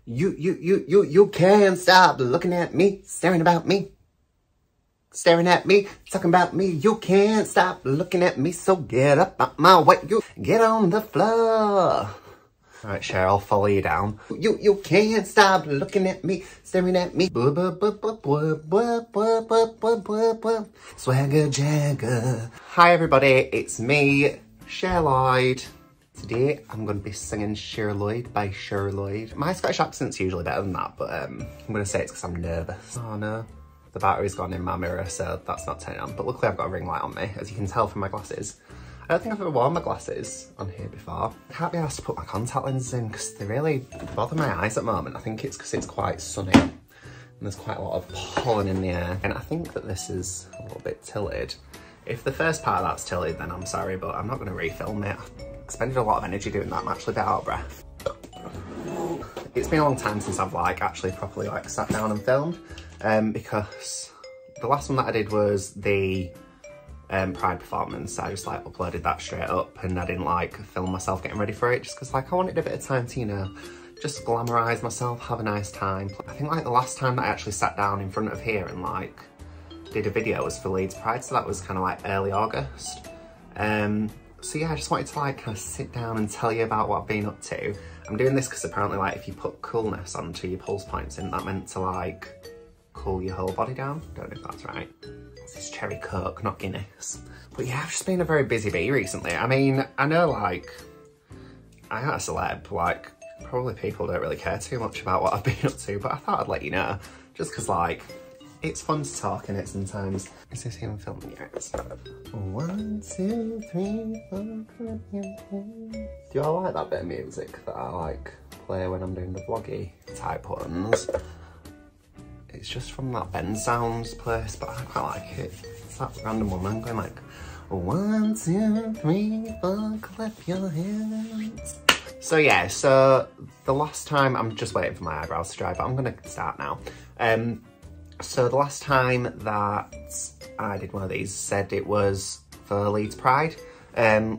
You can't stop looking at me, staring about me. Staring at me, talking about me. You can't stop looking at me, so get up out my way. You get on the floor. All right, Cher, I'll follow you down. You can't stop looking at me, staring at me. Swagger Jagger. Hi everybody, it's me, Cher Lloyd. Today I'm going to be singing Cher Lloyd by Cher Lloyd. My Scottish accent's usually better than that, but I'm going to say it's because I'm nervous. Oh no. The battery's gone in my mirror, so that's not turning on. But luckily I've got a ring light on me, as you can tell from my glasses. I don't think I've ever worn my glasses on here before. I can't be asked to put my contact lenses in because they really bother my eyes at the moment. I think it's because it's quite sunny and there's quite a lot of pollen in the air. And I think that this is a little bit tilted. If the first part of that's tilted, then I'm sorry, but I'm not going to refilm it. I've expended a lot of energy doing that. I'm actually a bit out of breath. It's been a long time since I've actually properly sat down and filmed. Because the last one that I did was the Pride performance. I just uploaded that straight up and I didn't film myself getting ready for it just because I wanted a bit of time to, you know, just glamorise myself, have a nice time. I think the last time that I actually sat down in front of here and did a video was for Leeds Pride, so that was kind of early August. So yeah, I just wanted to kind of sit down and tell you about what I've been up to. I'm doing this because apparently if you put coolness onto your pulse points, isn't that meant to cool your whole body down? Don't know if that's right. This is cherry coke, not Guinness. But yeah, I've just been a very busy bee recently. I mean, I know I am a celeb, probably people don't really care too much about what I've been up to, but I thought I'd let you know, just because it's fun to talk in it sometimes. Is this even filming yet? 1, 2, 3, 4. Do you all like that bit of music that I play when I'm doing the vloggy type ones? It's just from that Ben Sounds place, but I quite like it. It's that random one. I'm going 1, 2, 3, 4, clap your hands. So yeah, so the last time, I'm just waiting for my eyebrows to dry, but I'm gonna start now. So the last time that I did one of these said it was for Leeds Pride,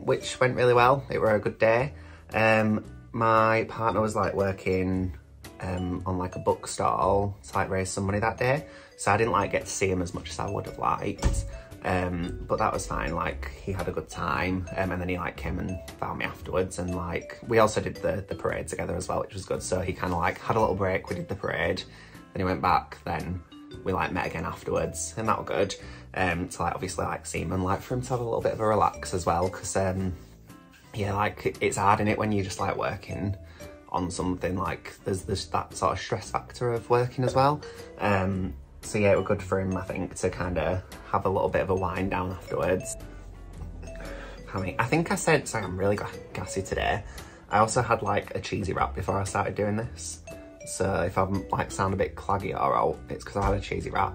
which went really well. It were a good day. My partner was working on a bookstall to raise some money that day, so I didn't get to see him as much as I would have liked, but that was fine. He had a good time, and then he came and found me afterwards, and we also did the parade together as well, which was good. So he kind of had a little break, we did the parade, then he went back, then we met again afterwards, and that was good, to obviously see him and for him to have a little bit of a relax as well, because yeah, it's hard in it when you're just working on something, there's that sort of stress factor of working as well. So yeah, it was good for him, I think, to kind of have a little bit of a wind down afterwards. I think I said, sorry, I'm really gassy today. I also had a cheesy wrap before I started doing this. So if I'm sound a bit claggy or out, it's because I had a cheesy wrap.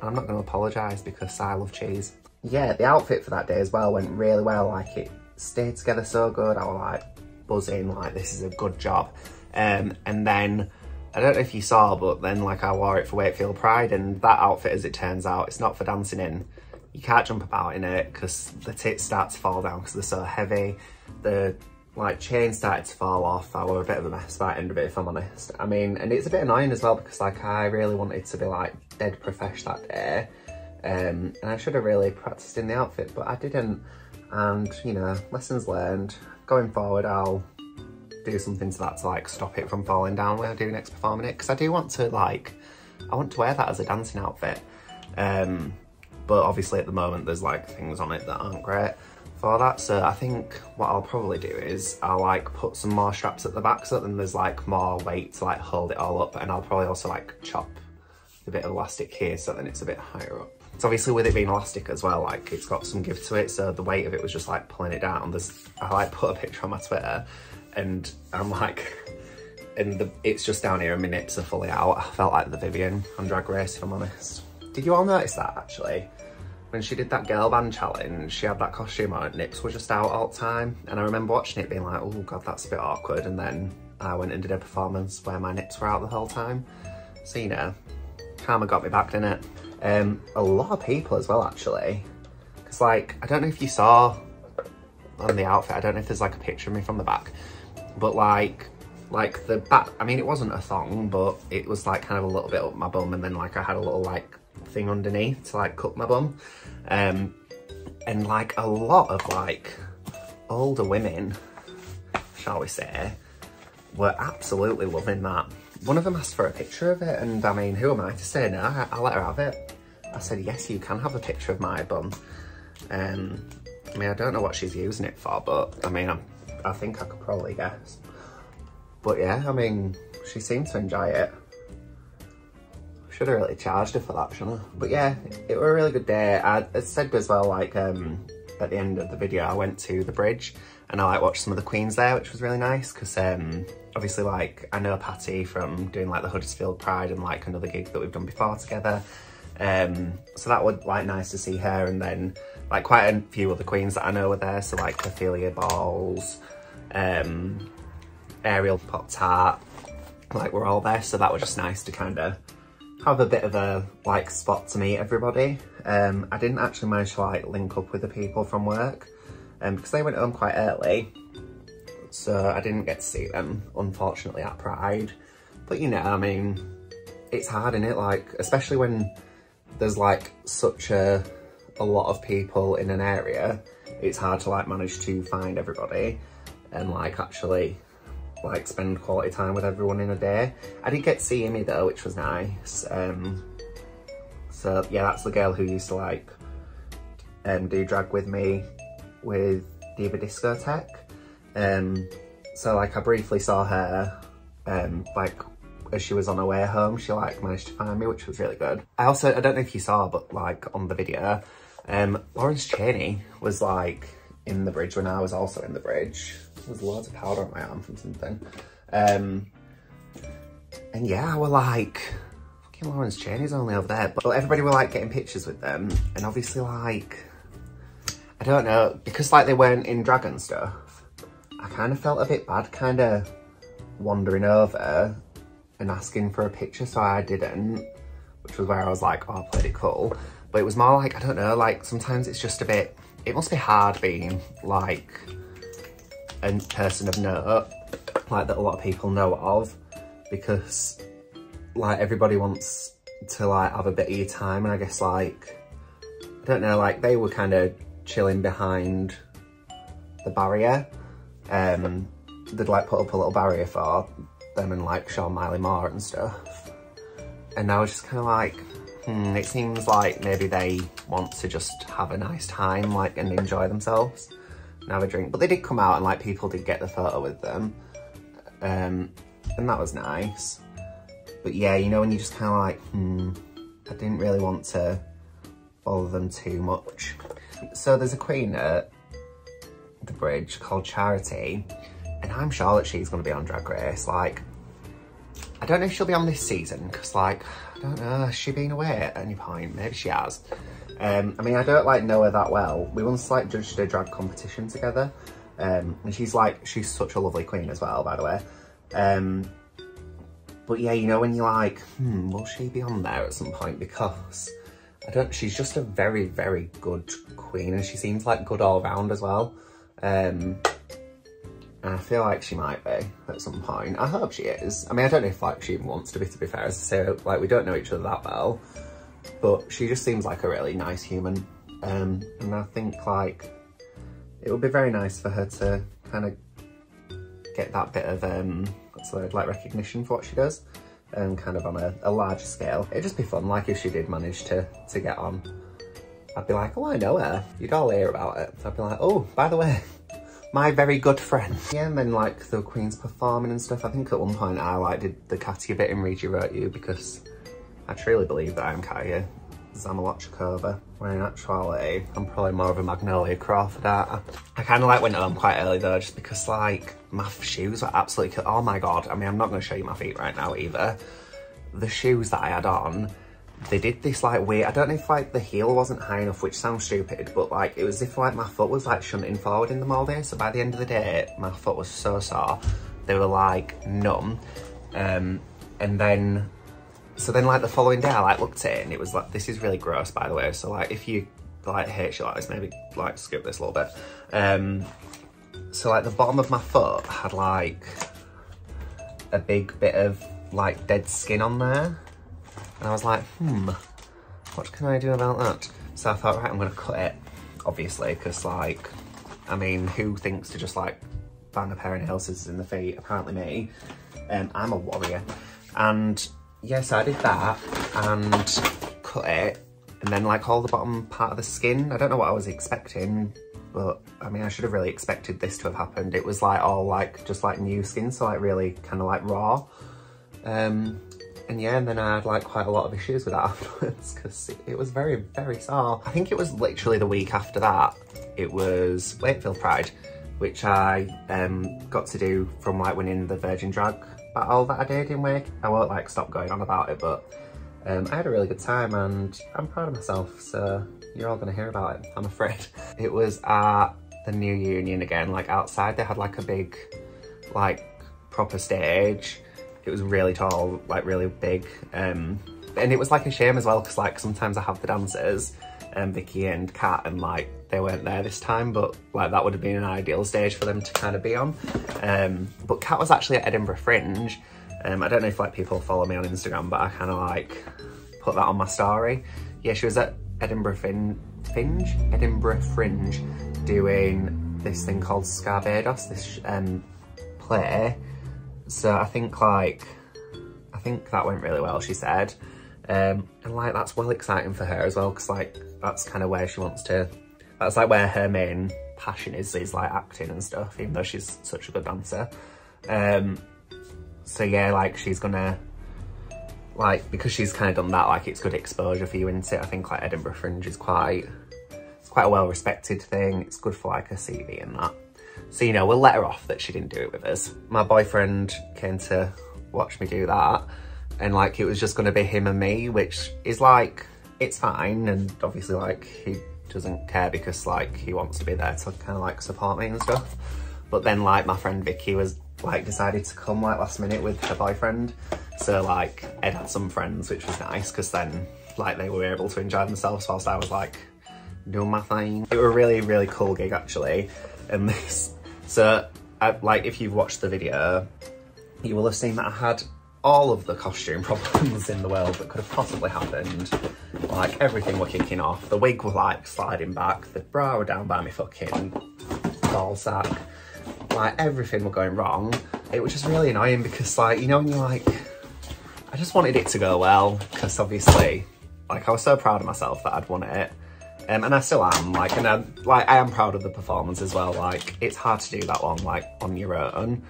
And I'm not going to apologise because I love cheese. Yeah, the outfit for that day as well went really well. It stayed together so good. I was buzzing, this is a good job. And then, I don't know if you saw, but then I wore it for Wakefield Pride, and that outfit, as it turns out, it's not for dancing in. You can't jump about in it because the tits start to fall down because they're so heavy. The chain started to fall off. I was a bit of a mess by the end of it, if I'm honest. I mean, and it's a bit annoying as well because I really wanted to be dead profesh that day. And I should have really practiced in the outfit, but I didn't. And, you know, lessons learned. Going forward, I'll do something to that to stop it from falling down when I do next performing it, because I do want to I want to wear that as a dancing outfit. But obviously at the moment there's things on it that aren't great for that, so I think what I'll probably do is I'll put some more straps at the back so that then there's more weight to hold it all up, and I'll probably also chop the bit of elastic here so then it's a bit higher up. So obviously with it being elastic as well, it's got some give to it, so the weight of it was just pulling it down. I put a picture on my Twitter and I'm it's just down here and my nips are fully out. I felt like the Vivian on Drag Race, if I'm honest. Did you all notice that actually? When she did that girl band challenge, she had that costume on, her nips were just out all the time. And I remember watching it being oh God, that's a bit awkward. And then I went and did a performance where my nips were out the whole time. So, you know, karma got me back, didn't it? A lot of people as well, actually. Because I don't know if you saw on the outfit, I don't know if there's a picture of me from the back, but like the back, I mean, it wasn't a thong, but it was like kind of a little bit up my bum, and then like I had a little like thing underneath to like cup my bum. And like a lot of like older women, shall we say, were absolutely loving that. One of them asked for a picture of it, and I mean, who am I to say no? I let her have it. I said, yes, you can have a picture of my bum. I mean, I don't know what she's using it for, but I mean, I think I could probably guess. But yeah, I mean, she seemed to enjoy it. Should have really charged her for that, shouldn't I? But yeah, it was a really good day. I said as well, like, at the end of the video, I went to the bridge and I like watched some of the queens there, which was really nice because obviously, like, I know Patty from doing like the Huddersfield Pride and like another gig that we've done before together. So that was like nice to see her, and then like quite a few other queens that I know were there. So like Ophelia Balls, Ariel Pop-Tart, like we're all there. So that was just nice to kind of have a bit of a like spot to meet everybody. I didn't actually manage to like link up with the people from work because they went home quite early. So I didn't get to see them, unfortunately, at Pride. But you know, I mean, it's hard, innit? Like, especially when there's like such a lot of people in an area, it's hard to like manage to find everybody and like actually like spend quality time with everyone in a day. I did get to see Amy though, which was nice. So yeah, that's the girl who used to like do drag with me with Diva Discotheque. So like I briefly saw her like as she was on her way home. She like managed to find me, which was really good. I don't know if you saw, but like on the video, Lawrence Chaney was like in the bridge when I was also in the bridge. There was loads of powder on my arm from something. And yeah, we're like, fucking Lawrence Chaney's only over there. But everybody were like getting pictures with them. And obviously like, I don't know, because like they weren't in drag and stuff, I kind of felt a bit bad kind of wandering over and asking for a picture, so I didn't, which was where I was like, oh, I played it cool. But it was more like, I don't know, like sometimes it's just a bit, it must be hard being like a person of note, like that a lot of people know of, because like everybody wants to like have a bit of your time, and I guess like, I don't know, like they were kind of chilling behind the barrier. They'd like put up a little barrier for them and like Sean Miley Moore and stuff. And I was just kind of like, it seems like maybe they want to just have a nice time like and enjoy themselves and have a drink. But they did come out and like people did get the photo with them. And that was nice. But yeah, you know, when you just kind of like, I didn't really want to bother them too much. So there's a queen at the bridge called Charity, and I'm sure that she's going to be on Drag Race. Like, I don't know if she'll be on this season, because like, I don't know, has she been away at any point? Maybe she has. I mean, I don't like know her that well. We once like judged a drag competition together, and she's such a lovely queen as well, by the way. But yeah, you know, when you're like, will she be on there at some point? Because she's just a very, very good queen, and she seems like good all round as well. And I feel like she might be at some point. I hope she is. I mean, I don't know if like she even wants to be fair. As I say, like we don't know each other that well, but she just seems like a really nice human. And I think like it would be very nice for her to kind of get that bit of what's the word, like recognition for what she does, and kind of on a larger scale. It'd just be fun, like if she did manage to get on. I'd be like, oh, I know her. You'd all hear about it. So I'd be like, oh, by the way, my very good friend. Yeah, and then like the queens performing and stuff. I think at one point I like did the Katia bit in Read You Wrote You, because I truly believe that I'm Katia Zamalochkova, when in actuality I'm probably more of a Magnolia Crawford art. I kind of like went home quite early though, just because like my shoes were absolutely, oh my god. I mean, I'm not going to show you my feet right now either. The shoes that I had on, they did this like weird, I don't know if like the heel wasn't high enough, which sounds stupid, but like it was as if like my foot was like shunting forward in them all day. So by the end of the day, my foot was so sore. They were like numb. And then, so then like the following day I like looked at it and it was like, this is really gross by the way. So like if you like hate shit like this, maybe like skip this a little bit. So like the bottom of my foot had like a big bit of like dead skin on there. And I was like, what can I do about that? So I thought, right, I'm gonna cut it, obviously, because like, I mean, who thinks to just like bang a pair of nail scissors in the feet? Apparently me. I'm a warrior. And yeah, so I did that and cut it, and then like all the bottom part of the skin, I don't know what I was expecting, but I mean, I should have really expected this to have happened. It was like all like, just like new skin, so like really kind of like raw. And yeah, and then I had like quite a lot of issues with that afterwards because it was very, very sore. I think it was literally the week after that, it was Wakefield Pride, which I got to do from like winning the Virgin Drag battle that I did in Wake. I won't like stop going on about it, but I had a really good time and I'm proud of myself, so you're all gonna hear about it, I'm afraid. It was at the New Union again, like outside they had like a big, like proper stage. It was really tall, like really big. And it was like a shame as well, because like sometimes I have the dancers, Vicky and Kat, and like they weren't there this time, but like that would have been an ideal stage for them to kind of be on. But Kat was actually at Edinburgh Fringe. I don't know if like people follow me on Instagram, but I kind of like put that on my story. Yeah, she was at Edinburgh Fringe doing this thing called Scarbados, this play. So I think that went really well, she said. And like that's well exciting for her as well, because like that's kind of where she wants to, that's like where her main passion is like acting and stuff, even though she's such a good dancer. So yeah, like she's gonna, like, because she's kind of done that, like it's good exposure for you, isn't it? I think like Edinburgh Fringe is quite a well-respected thing. It's good for like a CV and that. So, you know, we'll let her off that she didn't do it with us. My boyfriend came to watch me do that, and like it was just gonna be him and me, which is like, it's fine, and obviously like he doesn't care because like he wants to be there to kind of like support me and stuff. But then like my friend Vicky was like decided to come like last minute with her boyfriend, so like Ed had some friends, which was nice because then like they were able to enjoy themselves whilst I was like doing my thing. It was a really, really cool gig actually. And this, so like if you've watched the video, you will have seen that I had all of the costume problems in the world that could have possibly happened. Like everything were kicking off. The wig was like sliding back, the bra were down by my fucking ball sack. Like everything were going wrong. It was just really annoying because like, you know, when you're like, I just wanted it to go well, because obviously like I was so proud of myself that I'd won it. And I still am, like, and I am proud of the performance as well. Like, it's hard to do that one, like, on your own.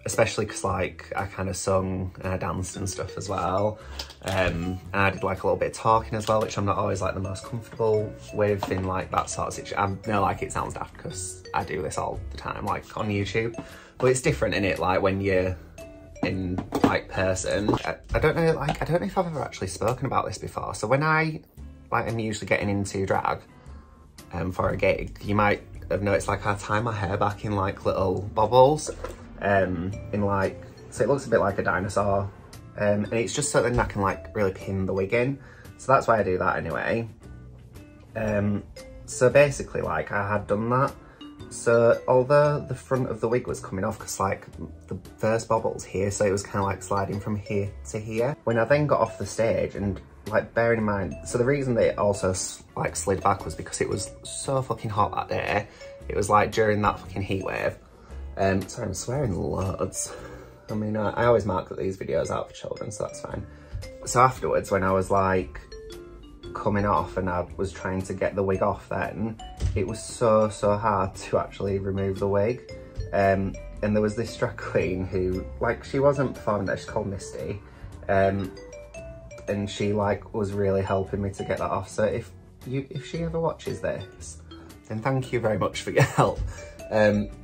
Especially because, like, I kind of sung and I danced and stuff as well. And I did, like, a little bit of talking as well, which I'm not always, like, the most comfortable with in, like, that sort of situation. I know, like, it sounds daft because I do this all the time, like, on YouTube. But it's different, innit, like, when you're in, like, person. I don't know, like, I don't know if I've ever actually spoken about this before. So when I'm usually getting into drag for a gig, you might have noticed like I tie my hair back in like little bobbles in like, so it looks a bit like a dinosaur, and it's just so then I can like really pin the wig in, so that's why I do that anyway. So basically like I had done that, so although the front of the wig was coming off because like the first bobble's here, so it was kind of like sliding from here to here. When I then got off the stage, and like bearing in mind, so the reason that it also like slid back was because it was so fucking hot that day. It was like during that fucking heat wave. Sorry, I'm swearing loads. I mean, I always mark that these videos out for children, so that's fine. So afterwards, when I was like coming off and I was trying to get the wig off then, it was so hard to actually remove the wig. And there was this drag queen who, like, she wasn't performing there, she's called Misty. And she like was really helping me to get that off. So if she ever watches this, then thank you very much for your help.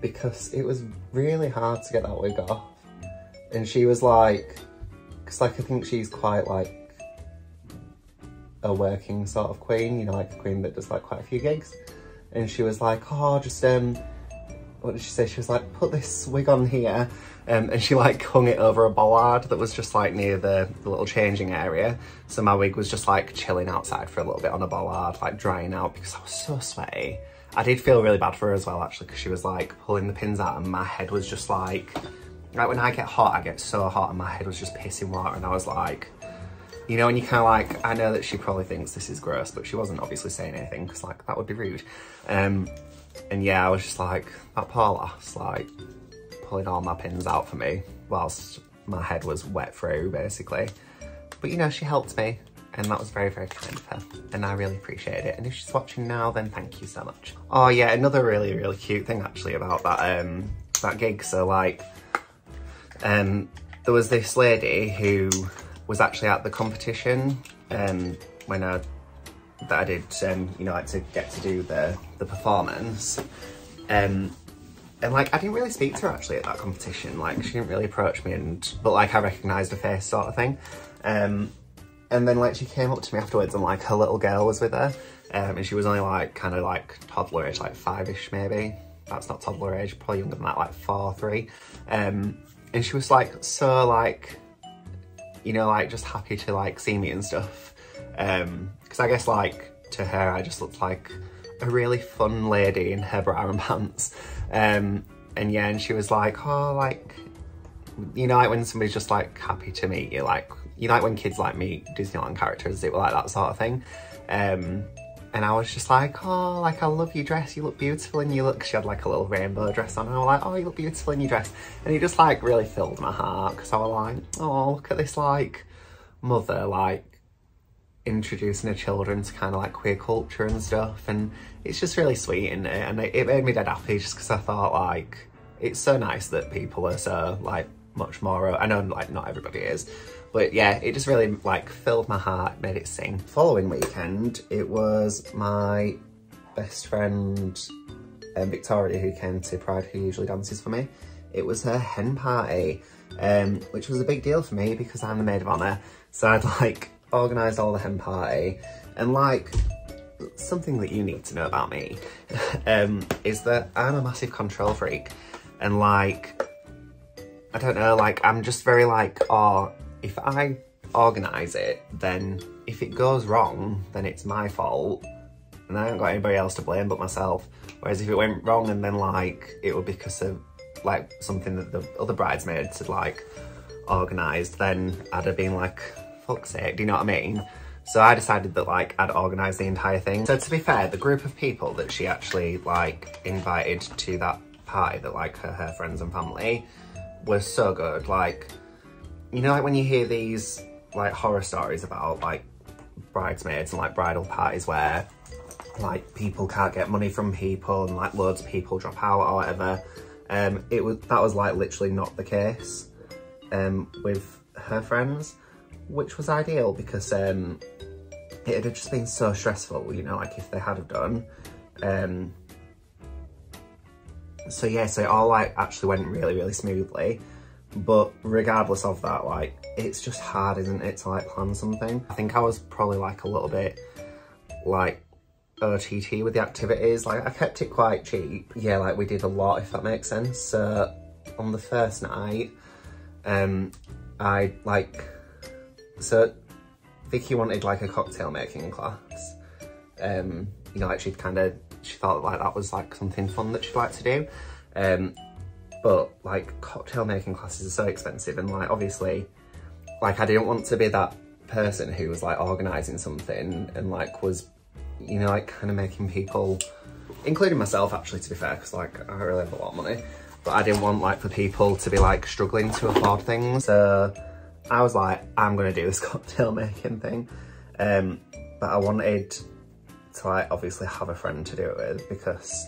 Because it was really hard to get that wig off. And she was like, because like I think she's quite like a working sort of queen, you know, like a queen that does like quite a few gigs. And she was like, oh, just what did she say? She was like, put this wig on here. And she like hung it over a bollard that was just like near the little changing area. So my wig was just like chilling outside for a little bit on a bollard, like drying out because I was so sweaty. I did feel really bad for her as well actually, because she was like pulling the pins out and my head was just like like when I get hot, I get so hot and my head was just pissing water, and I was like, you know, and you kind of like, I know that she probably thinks this is gross, but she wasn't obviously saying anything because like that would be rude. And yeah, I was just like, that poor lass, like pulling all my pins out for me whilst my head was wet through basically. But you know, she helped me and that was very, very kind of her and I really appreciated it. And if she's watching now, then thank you so much. Oh yeah, another really, really cute thing actually about that, that gig. So like, there was this lady who was actually at the competition when I did, you know, like to get to do the performance. And like, I didn't really speak to her actually at that competition. Like, she didn't really approach me, but like, I recognised her face sort of thing. And then like, she came up to me afterwards and like, her little girl was with her. And she was only like, kind of like toddler age, like 5-ish maybe. That's not toddler age, probably younger than that, like 4, 3. And she was like, so like, you know, like just happy to like see me and stuff. Because I guess like to her, I just looked like a really fun lady in her bra and pants. And yeah, and she was like, oh, like, you know, like when somebody's just like happy to meet you, like, you know, like when kids like meet Disneyland characters, it was like that sort of thing. And I was just like, oh, like, I love your dress, you look beautiful and you look, she had like a little rainbow dress on and I was like, oh, you look beautiful in your dress. And it just like really filled my heart because I was like, oh, look at this like mother, like introducing her children to kind of like queer culture and stuff. And it's just really sweet, isn't it? And it made me dead happy just because I thought like, it's so nice that people are so like much more, I know like not everybody is, but yeah, it just really like filled my heart, made it sing. Following weekend, it was my best friend Victoria who came to Pride, who usually dances for me. It was her hen party, which was a big deal for me because I'm the maid of honour. So I'd like organised all the hen party, and like something that you need to know about me is that I'm a massive control freak, and like, I don't know, like I'm just very like, oh, if I organise it, then if it goes wrong, then it's my fault and I haven't got anybody else to blame but myself. Whereas if it went wrong and then like, it would be because of like something that the other bridesmaids had like organised, then I'd have been like, fuck's sake, do you know what I mean? So I decided that like, I'd organise the entire thing. So to be fair, the group of people that she actually like invited to that party, that like her friends and family, was so good. Like, you know, like when you hear these like horror stories about like bridesmaids and like bridal parties where like people can't get money from people and like loads of people drop out or whatever, that was like literally not the case with her friends, which was ideal because it had just been so stressful, you know, like if they had have done. So yeah, so it all like actually went really, really smoothly. But regardless of that, like, it's just hard, isn't it, to like plan something? I think I was probably like a little bit like OTT with the activities. Like, I kept it quite cheap. Yeah, like we did a lot, if that makes sense. So on the first night, so Vicky wanted like a cocktail making class. You know, like she thought like that was like something fun that she'd like to do. But like cocktail making classes are so expensive, and like obviously like I didn't want to be that person who was like organising something and like was, you know, like kind of making people, including myself actually, to be fair, because like I really have a lot of money, but I didn't want like for people to be like struggling to afford things. So I was like, I'm gonna do this cocktail making thing, but I wanted to like obviously have a friend to do it with because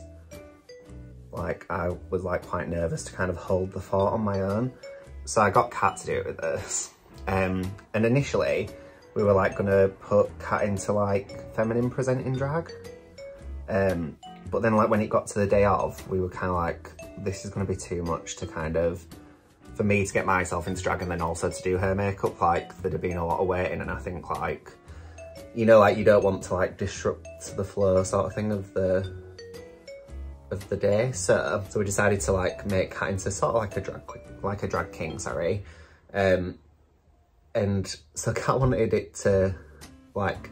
like I was like quite nervous to kind of hold the fort on my own. So I got Kat to do it with us. And initially we were like gonna put Kat into like feminine presenting drag. But then like when it got to the day of, we were kind of like, this is gonna be too much to kind of, for me to get myself into drag and then also to do her makeup. Like there'd have been a lot of waiting, and I think like, you know, like you don't want to like disrupt the flow sort of thing of the day. So we decided to like make Kat into sort of like a drag king, sorry. And so Kat wanted it to like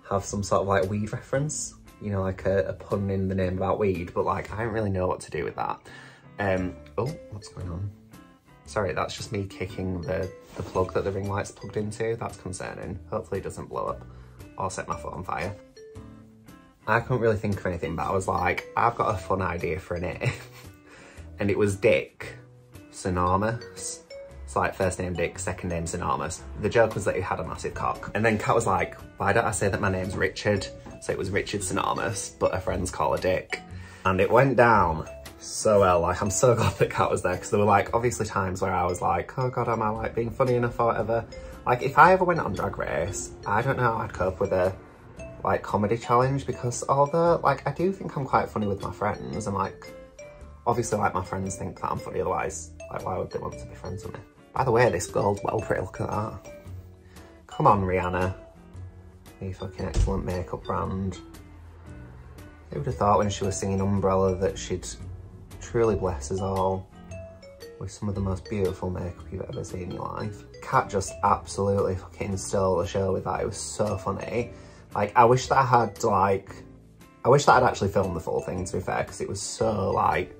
have some sort of like weed reference, you know, like a pun in the name about weed, but like I don't really know what to do with that. Oh, what's going on? Sorry, that's just me kicking the plug that the ring light's plugged into. That's concerning. Hopefully it doesn't blow up or set my foot on fire. I couldn't really think of anything, but I was like, I've got a fun idea for a name. And it was Dick Synonymous. It's like first name Dick, second name Synonymous. The joke was that he had a massive cock. And then Kat was like, why don't I say that my name's Richard? So it was Richard Synonymous, but her friends call her Dick. And it went down so well. Like, I'm so glad that Kat was there, because there were like obviously times where I was like, oh God, am I like being funny enough or whatever? Like, if I ever went on Drag Race, I don't know how I'd cope with a like comedy challenge, because although like I do think I'm quite funny with my friends, and like obviously like my friends think that I'm funny, otherwise like why would they want to be friends with me? By the way, this gold's well pretty, look at that. Come on, Rihanna. You fucking excellent makeup brand. Who would have thought when she was singing Umbrella that she'd truly bless us all with some of the most beautiful makeup you've ever seen in your life. Kat just absolutely fucking stole the show with that. It was so funny. Like, I wish that I had like, I wish that I'd actually filmed the full thing, to be fair, because it was so like,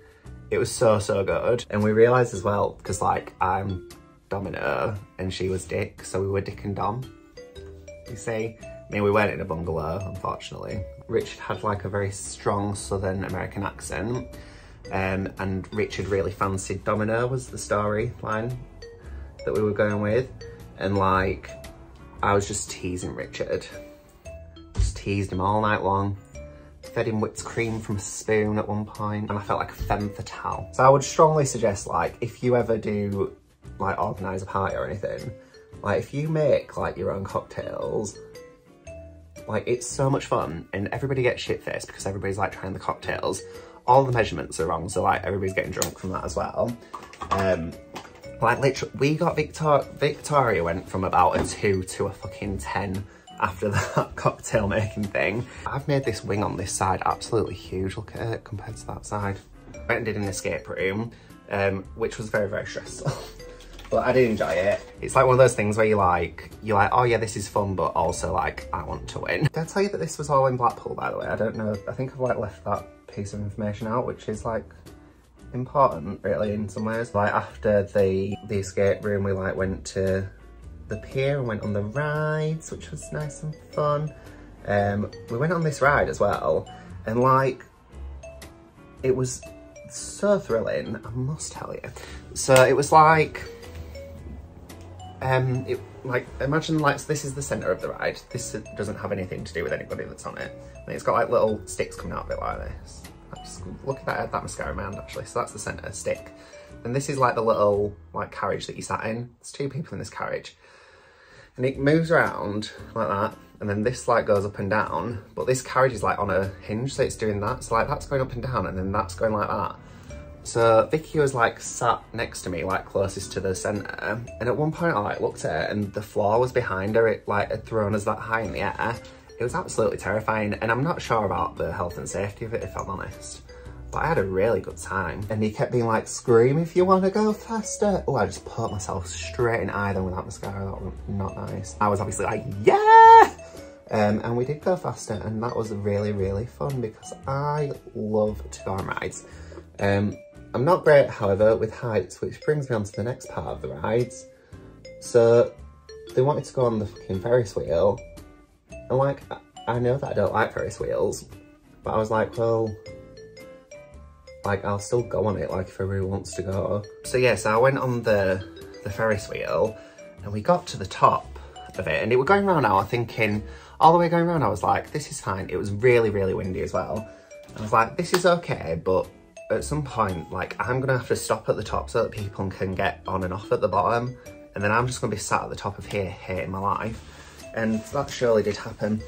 it was so good. And we realised as well, because like I'm Dominoe and she was Dick, so we were Dick and Dom, you see. I mean, we weren't in a bungalow, unfortunately. Richard had like a very strong Southern American accent, and Richard really fancied Dominoe was the storyline that we were going with. And like, I was just teasing Richard. Just teased him all night long. Fed him whipped cream from a spoon at one point, and I felt like a femme fatale. So I would strongly suggest, like, if you ever do like organise a party or anything, like if you make like your own cocktails, like it's so much fun and everybody gets shit-faced because everybody's like trying the cocktails. All the measurements are wrong, so like everybody's getting drunk from that as well. Like literally, we got Victoria went from about a 2 to a fucking 10 after that cocktail making thing. I've made this wing on this side absolutely huge, look at it compared to that side. I went and did an escape room, which was very stressful. But I did enjoy it. It's like one of those things where you're like, oh yeah, this is fun, but also like, I want to win. Did I tell you that this was all in Blackpool, by the way? I don't know, I think I've like left that piece of information out, which is like important really in some ways. Like after the escape room, we like went to the pier and went on the rides, which was nice and fun. We went on this ride as well, and like, it was so thrilling, I must tell you. So it was like, like, imagine like, so this is the centre of the ride. This doesn't have anything to do with anybody that's on it. And it's got like little sticks coming out of it like this. Just look at that mascara in my hand actually. So that's the centre stick. And this is like the little like carriage that you sat in. There's 2 people in this carriage. And it moves around like that. And then this like goes up and down. But this carriage is like on a hinge, so it's doing that. So like that's going up and down, and then that's going like that. So Vicky was like sat next to me, like closest to the centre, and at one point I like looked at her and the floor was behind her. It like had thrown us that high in the air. It was absolutely terrifying, and I'm not sure about the health and safety of it, if I'm honest. But I had a really good time. And he kept being like, scream if you want to go faster. Oh, I just put myself straight in eye then with that mascara. That was not nice. I was obviously like, yeah! And we did go faster, and that was really fun because I love to go on rides. I'm not great, however, with heights, which brings me on to the next part of the rides. So they wanted to go on the fucking Ferris wheel, and like, I know that I don't like Ferris wheels, but I was like, well, like I'll still go on it, like if everybody wants to go. So yeah, so I went on the Ferris wheel, and we got to the top of it, and it was going around now, thinking, all the way going around, I was like, this is fine. It was really windy as well. I was like, this is okay, but at some point, like, I'm gonna have to stop at the top so that people can get on and off at the bottom, and then I'm just gonna be sat at the top of here hating my life. And that surely did happen.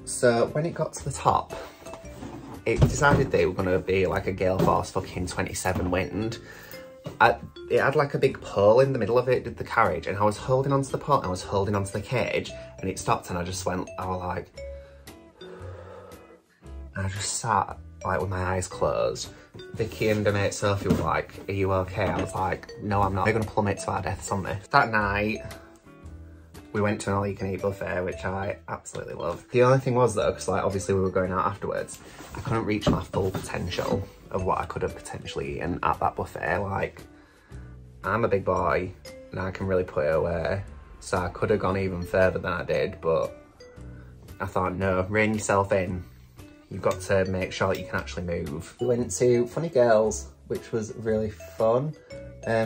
So when it got to the top, it decided they were gonna be like a gale force fucking 27 wind. It had like a big pole in the middle of it, did the carriage, and I was holding onto the pole and I was holding onto the cage, and it stopped, and I was like, and I just sat like with my eyes closed. Vicky and her mate Sophie were like, are you okay? I was like, no, I'm not. We're gonna plummet to our deaths on this. That night, we went to an all-you-can-eat buffet, which I absolutely love. The only thing was though, because like obviously we were going out afterwards, I couldn't reach my full potential of what I could have potentially eaten at that buffet. Like, I'm a big boy and I can really put it away. So I could have gone even further than I did, but I thought, no, rein yourself in. You've got to make sure that you can actually move. We went to Funny Girls, which was really fun.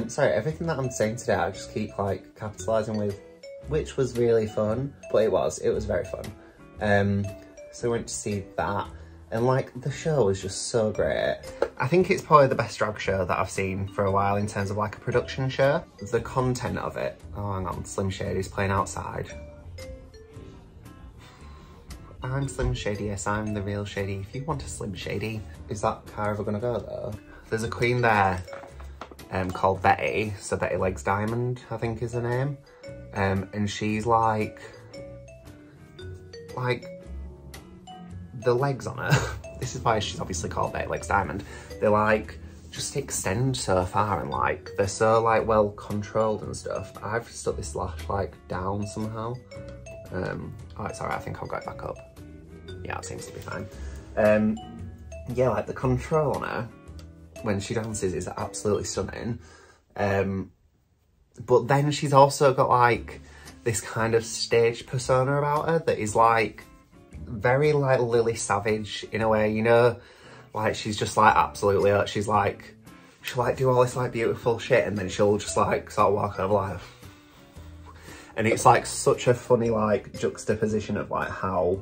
Sorry, everything that I'm saying today, I just keep like capitalising with, which was really fun, but it was very fun. So we went to see that, and like the show was just so great. I think it's probably the best drag show that I've seen for a while in terms of like a production show. The content of it, oh hang on, Slim Shady's playing outside. I'm Slim Shady, yes, I'm the real Shady. If you want a Slim Shady. Is that car ever gonna go though? There's a queen there called Betty, so Betty Legs Diamond, I think is her name. And she's like the legs on her, this is why she's obviously called Betty Legs Diamond. They're like, just extend so far and like, they're so like well controlled and stuff. I've stuck this lash like down somehow. Oh, it's alright, I think I'll go back up. Yeah, it seems to be fine. Yeah, like the control on her when she dances is absolutely stunning. But then she's also got like this kind of stage persona about her that is like very like Lily Savage in a way, you know? Like she's just like absolutely, she'll like do all this like beautiful shit and then she'll just like sort of walk over like, and it's like such a funny like juxtaposition of like how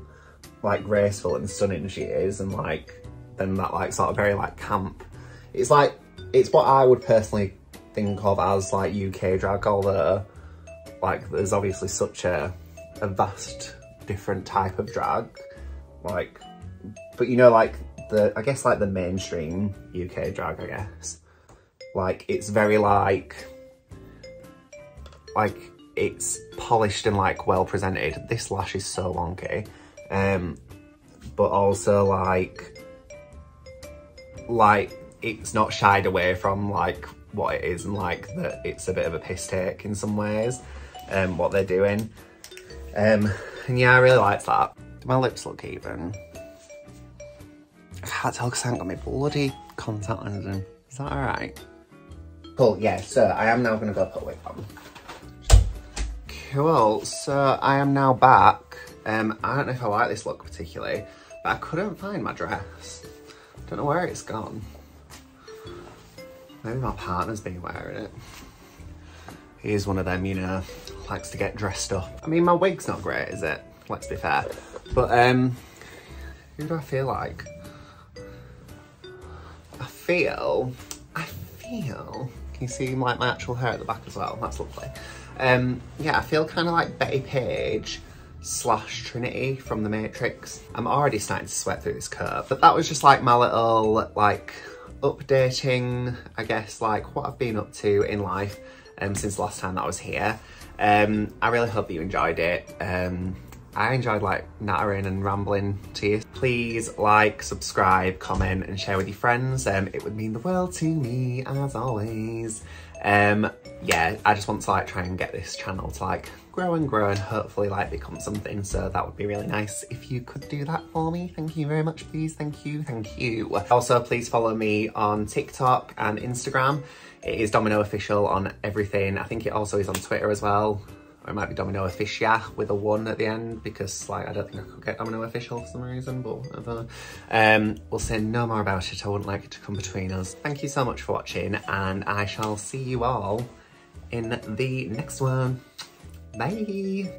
like graceful and stunning she is, and like then that like sort of very like camp. It's like, it's what I would personally think of as like UK drag, although like there's obviously such a vast different type of drag, like, but you know, like I guess like the mainstream UK drag, I guess, like it's very like it's polished and like well presented. This lash is so wonky, but also like it's not shied away from like what it is, and like that it's a bit of a piss take in some ways, what they're doing. And yeah, I really liked that. Do my lips look even? I can't tell because I haven't got my bloody contact lens in. Is that alright? Cool, yeah, so I am now gonna go put a wig on. Cool, so I am now back. I don't know if I like this look particularly, but I couldn't find my dress. Don't know where it's gone. Maybe my partner's been wearing it. He is one of them, you know, likes to get dressed up. I mean, my wig's not great, is it? Let's be fair. But who do I feel like? I feel, can you see like my actual hair at the back as well? That's lovely. Yeah, I feel kind of like Betty Page / Trinity from The Matrix. I'm already starting to sweat through this coat, but that was just like my little like updating, I guess, like what I've been up to in life since the last time that I was here. I really hope that you enjoyed it. I enjoyed like nattering and rambling to you. Please like, subscribe, comment and share with your friends. It would mean the world to me as always. Yeah, I just want to like try and get this channel to like grow and hopefully like become something, so that would be really nice if you could do that for me. Thank you very much, please. Thank you. Also, please follow me on TikTok and Instagram. It is Dominoe Official on everything. I think it also is on Twitter as well. Or it might be Dominoe Officia with a 1 at the end, because like I don't think I could get Dominoe Official for some reason, but whatever. We'll say no more about it. I wouldn't like it to come between us. Thank you so much for watching, and I shall see you all in the next one. Bye.